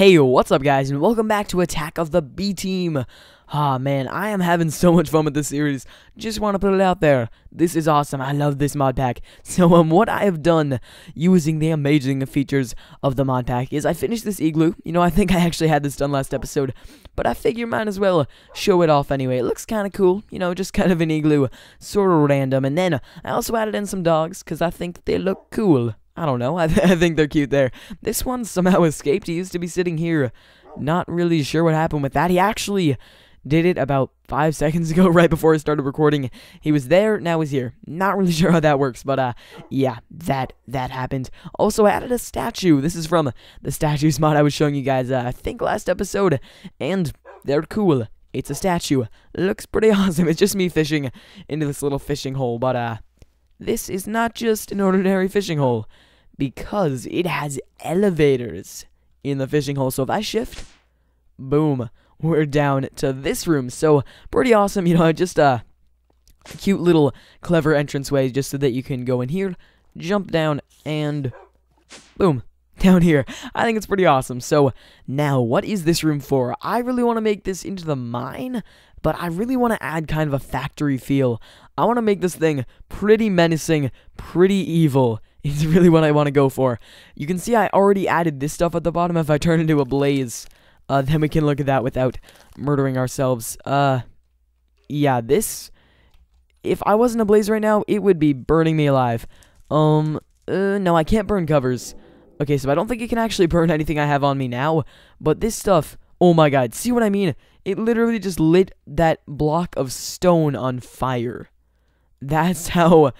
Hey, what's up guys, and welcome back to Attack of the B-Team. Ah, man, I am having so much fun with this series. Just want to put it out there. This is awesome. I love this mod pack. So, what I have done using the amazing features of the mod pack is I finished this Igloo. You know, I think I actually had this done last episode, but I figure might as well show it off anyway. It looks kind of cool, you know, just kind of an Igloo, sort of random. And then I also added in some dogs because I think they look cool. I don't know, I think they're cute there. This one somehow escaped. He used to be sitting here. Not really sure what happened with that. He actually did it about 5 seconds ago, right before I started recording. He was there, now he's here. Not really sure how that works, but yeah, that happened. Also, I added a statue. This is from the statues mod I was showing you guys, I think last episode, and they're cool. It's a statue. Looks pretty awesome. It's just me fishing into this little fishing hole, but this is not just an ordinary fishing hole, because it has elevators in the fishing hole. So if I shift, boom, we're down to this room. So pretty awesome, you know, just a cute little clever entranceway just so that you can go in here, jump down, and boom, down here. I think it's pretty awesome. So now, what is this room for? I really want to make this into the mine, but I really want to add kind of a factory feel. I want to make this thing pretty menacing, pretty evil. Is really what I want to go for. You can see I already added this stuff at the bottom. If I turn into a blaze, then we can look at that without murdering ourselves. Yeah, this, if I wasn't a blaze right now, it would be burning me alive. No, I can't burn covers. Okay, so I don't think it can actually burn anything I have on me now, but this stuff, oh my god, see what I mean? It literally just lit that block of stone on fire. That's how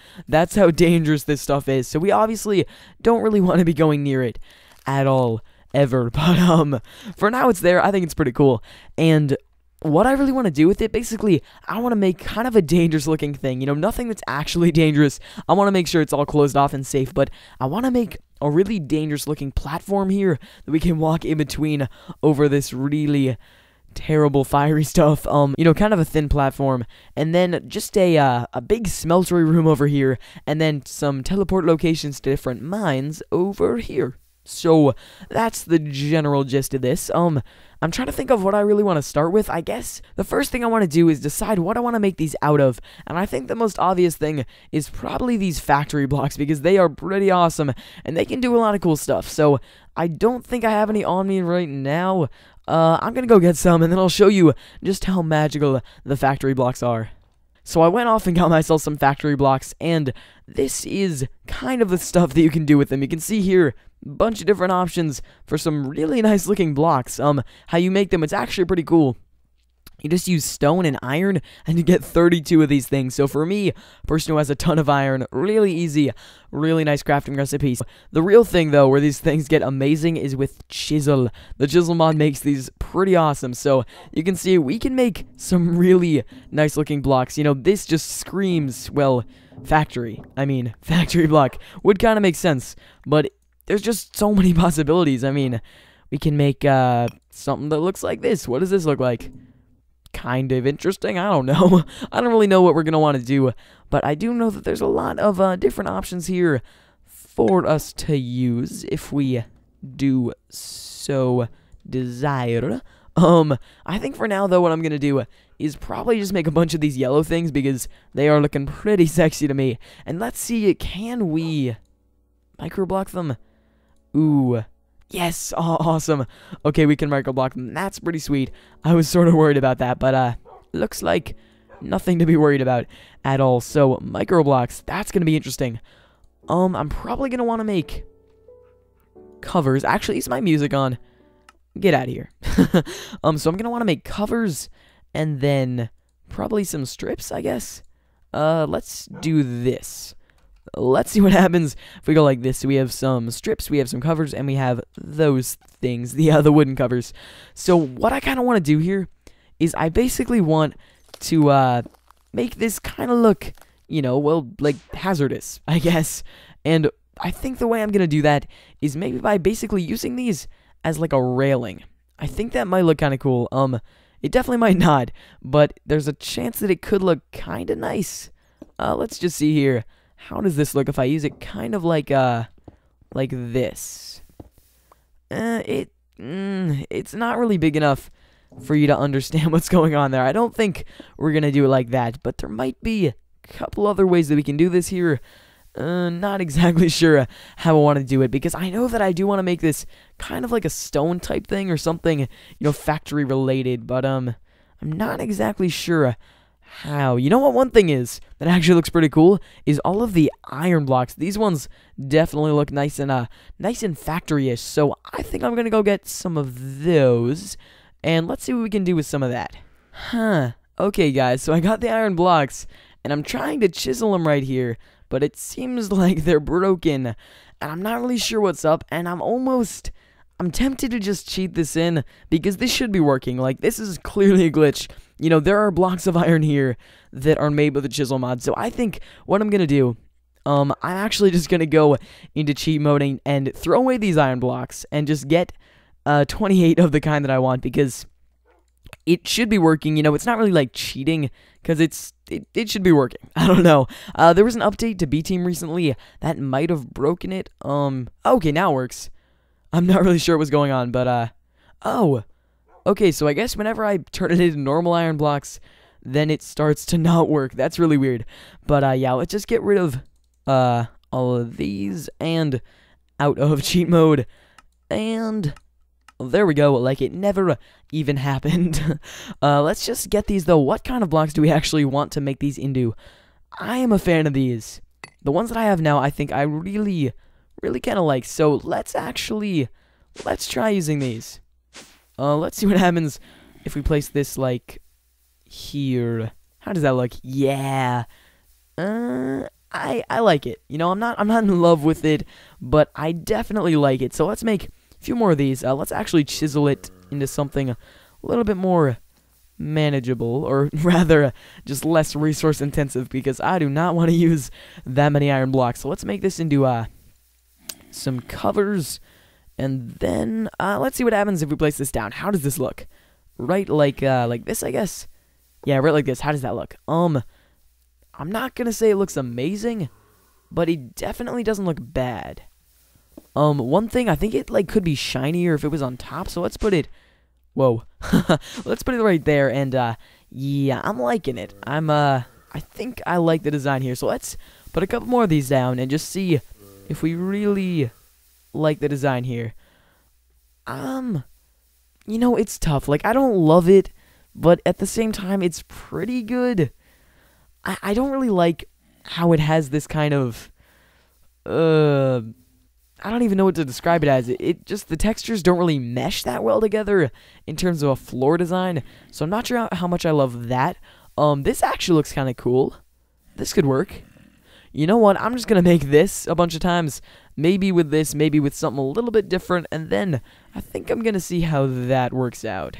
dangerous this stuff is. So we obviously don't really want to be going near it at all, ever. But for now it's there. I think it's pretty cool. And what I really want to do with it, basically, I want to make kind of a dangerous looking thing. You know, nothing that's actually dangerous. I want to make sure it's all closed off and safe, but I want to make a really dangerous looking platform here that we can walk in between over this really terrible fiery stuff, you know, kind of a thin platform, and then just a big smeltery room over here, and then some teleport locations to different mines over here. So that's the general gist of this. I'm trying to think of what I really want to start with. I guess the first thing I want to do is decide what I want to make these out of, and I think the most obvious thing is probably these factory blocks, because they are pretty awesome, and they can do a lot of cool stuff. So I don't think I have any on me right now. I'm gonna go get some, and then I'll show you just how magical the factory blocks are. So I went off and got myself some factory blocks, and this is kind of the stuff that you can do with them. You can see here a bunch of different options for some really nice looking blocks. How you make them, it's actually pretty cool. You just use stone and iron, and you get 32 of these things. So for me, a person who has a ton of iron, really easy, really nice crafting recipes. The real thing, though, where these things get amazing is with Chisel. The Chisel mod makes these pretty awesome. So you can see we can make some really nice looking blocks. You know, this just screams, well, factory. I mean, factory block would kind of make sense, but there's just so many possibilities. I mean, we can make something that looks like this. What does this look like? Kind of interesting. I don't know. I don't really know what we're going to want to do, but I do know that there's a lot of different options here for us to use if we do so desire. I think for now, though, what I'm going to do is probably just make a bunch of these yellow things because they are looking pretty sexy to me. And let's see, can we microblock them? Ooh. Yes, oh, awesome. Okay, we can microblock them. That's pretty sweet. I was sort of worried about that, but looks like nothing to be worried about at all. So, microblocks, that's going to be interesting. I'm probably going to want to make covers. Actually, is my music on? Get out of here. So I'm going to want to make covers and then probably some strips, I guess. Let's do this. Let's see what happens if we go like this. So we have some strips, we have some covers, and we have those things, the wooden covers. So what I kind of want to do here is I basically want to make this kind of look, you know, well, like hazardous, I guess. And I think the way I'm going to do that is maybe by basically using these as like a railing. I think that might look kind of cool. It definitely might not, but there's a chance that it could look kind of nice. Let's just see here. How does this look if I use it kind of like this? It it's not really big enough for you to understand what's going on there. I don't think we're gonna do it like that, but there might be a couple other ways that we can do this here. Not exactly sure how I want to do it, because I know that I do want to make this kind of like a stone type thing or something, factory related, but I'm not exactly sure how. You know what one thing is that actually looks pretty cool is all of the iron blocks. These ones definitely look nice and factory-ish, so I think I'm gonna go get some of those, and let's see what we can do with some of that. Okay guys, so I got the iron blocks, and I'm trying to chisel them right here, but it seems like they're broken, and I'm not really sure what's up, and I'm tempted to just cheat this in, because this should be working. Like, this is clearly a glitch. There are blocks of iron here that are made with the chisel mod, so I think what I'm gonna do, I'm actually just gonna go into cheat mode and throw away these iron blocks, and just get 28 of the kind that I want, because it should be working. It's not really like cheating, because it should be working. I don't know. There was an update to B-Team recently that might have broken it. Okay, now it works. I'm not really sure what's going on, but, oh. Okay, so I guess whenever I turn it into normal iron blocks, then it starts to not work. That's really weird. But, yeah, let's just get rid of, all of these, and out of cheat mode, and there we go, like it never even happened. Let's just get these, though. What kind of blocks do we actually want to make these into? I am a fan of these. The ones that I have now, I think I really kind of like. So let's try using these. Let's see what happens if we place this, like, here. How does that look? Yeah. I like it. I'm not in love with it, but I definitely like it. So let's make a few more of these. Let's actually chisel it into something a little bit more manageable, or rather, just less resource intensive, because I do not want to use that many iron blocks. So let's make this into some covers, and then let's see what happens if we place this down. How does this look? Right, like this, I guess. Yeah, right like this. How does that look? I'm not gonna say it looks amazing, but it definitely doesn't look bad. One thing, I think it could be shinier if it was on top, so let's put it, whoa, let's put it right there, and yeah, I'm liking it. I think I like the design here, so let's put a couple more of these down and just see if we really like the design here. It's tough. Like, I don't love it, but at the same time, it's pretty good. I don't really like how it has this kind of, I don't even know what to describe it as. It just, the textures don't really mesh that well together in terms of a floor design, so I'm not sure how much I love that. This actually looks kind of cool. This could work. You know what, I'm just gonna make this a bunch of times, maybe with this, maybe with something a little bit different, and then I think I'm gonna see how that works out.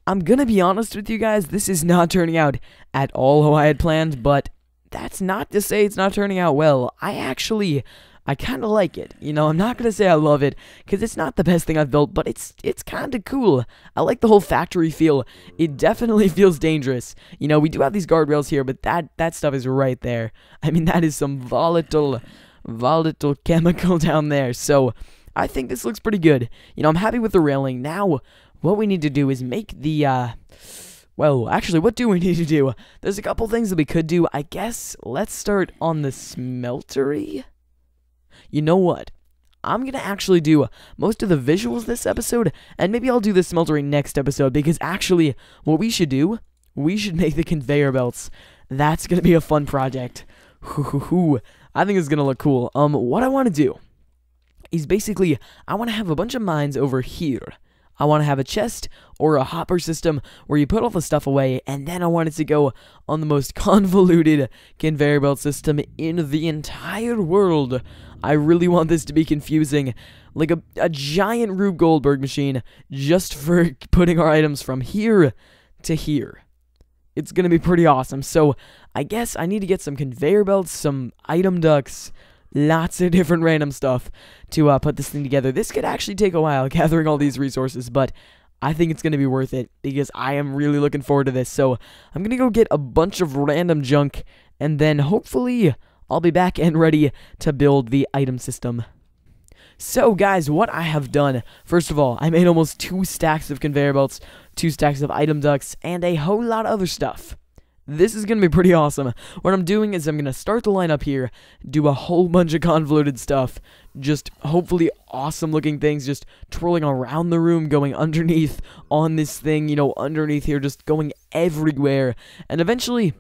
I'm gonna be honest with you guys, this is not turning out at all how I had planned, but that's not to say it's not turning out well. I kind of like it. I'm not going to say I love it, because it's not the best thing I've built, but it's kind of cool. I like the whole factory feel. It definitely feels dangerous. We do have these guardrails here, but that stuff is right there. I mean, that is some volatile chemical down there, so I think this looks pretty good. I'm happy with the railing. Now, what we need to do is make the, well, actually, what do we need to do? There's a couple things that we could do. I guess let's start on the smeltery. You know what? I'm going to actually do most of the visuals this episode, and maybe I'll do the smeltery next episode, because actually, what we should do, we should make the conveyor belts. That's going to be a fun project. I think it's going to look cool. What I want to do is basically, I want to have a bunch of mines over here. I want to have a chest or a hopper system where you put all the stuff away, and then I want it to go on the most convoluted conveyor belt system in the entire world. I really want this to be confusing, like a giant Rube Goldberg machine just for putting our items from here to here. It's going to be pretty awesome. So I guess I need to get some conveyor belts, some item ducts, lots of different random stuff to put this thing together. This could actually take a while, gathering all these resources, but I think it's going to be worth it, because I am really looking forward to this. So I'm going to go get a bunch of random junk, and then hopefully I'll be back and ready to build the item system. So guys, what I have done, first of all, I made almost 2 stacks of conveyor belts, 2 stacks of item ducts, and a whole lot of other stuff. This is going to be pretty awesome. What I'm doing is I'm going to start the line up here, do a whole bunch of convoluted stuff, just hopefully awesome looking things, just twirling around the room, going underneath on this thing, you know, underneath here, just going everywhere, and eventually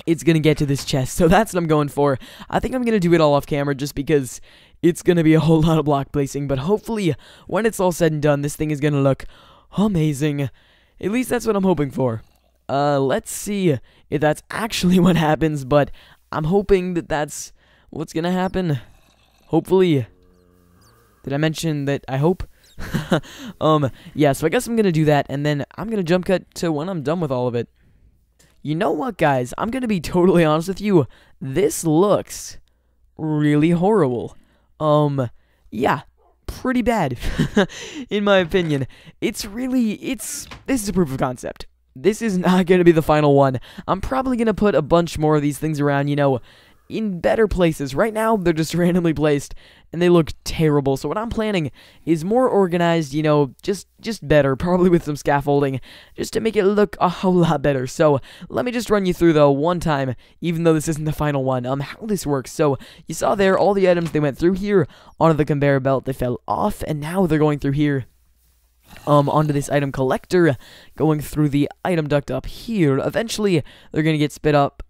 it's going to get to this chest, so that's what I'm going for. I think I'm going to do it all off camera just because it's going to be a whole lot of block placing, but hopefully when it's all said and done, this thing is going to look amazing. At least that's what I'm hoping for. Let's see if that's actually what happens, but I'm hoping that that's what's gonna happen. Hopefully. Did I mention that I hope? Yeah, so I guess I'm gonna do that, and then I'm gonna jump cut to when I'm done with all of it. You know what, guys? I'm gonna be totally honest with you. This looks really horrible. Yeah, pretty bad, in my opinion. This is a proof of concept. This is not going to be the final one. I'm probably going to put a bunch more of these things around, you know, in better places. Right now, they're just randomly placed, and they look terrible. So what I'm planning is more organized, you know, just better, probably with some scaffolding, just to make it look a whole lot better. So let me just run you through, though, one time, even though this isn't the final one, how this works. So you saw there, all the items, they went through here, onto the conveyor belt, they fell off, and now they're going through here. Onto this item collector, going through the item duct up here. Eventually, they're gonna get spit out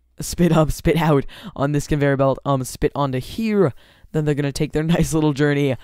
on this conveyor belt, spit onto here. Then they're gonna take their nice little journey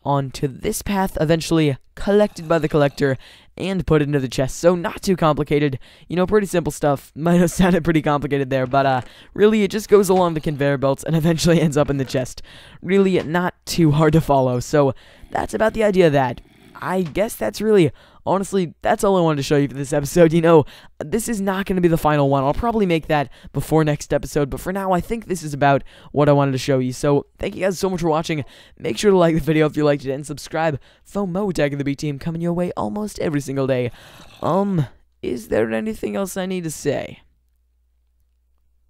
onto this path, eventually collected by the collector, and put into the chest. So not too complicated, you know, pretty simple stuff. Might have sounded pretty complicated there, but really it just goes along the conveyor belts and eventually ends up in the chest. Really not too hard to follow, so that's about the idea of that. I guess that's really, honestly, that's all I wanted to show you for this episode. You know, this is not going to be the final one. I'll probably make that before next episode, but for now, I think this is about what I wanted to show you. So, thank you guys so much for watching. Make sure to like the video if you liked it, and subscribe. FOMO Tag of the B Team coming your way almost every single day. Is there anything else I need to say?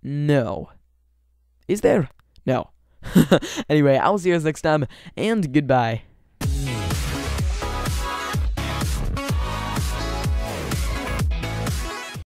No. Is there? No. Anyway, I will see you guys next time, and goodbye.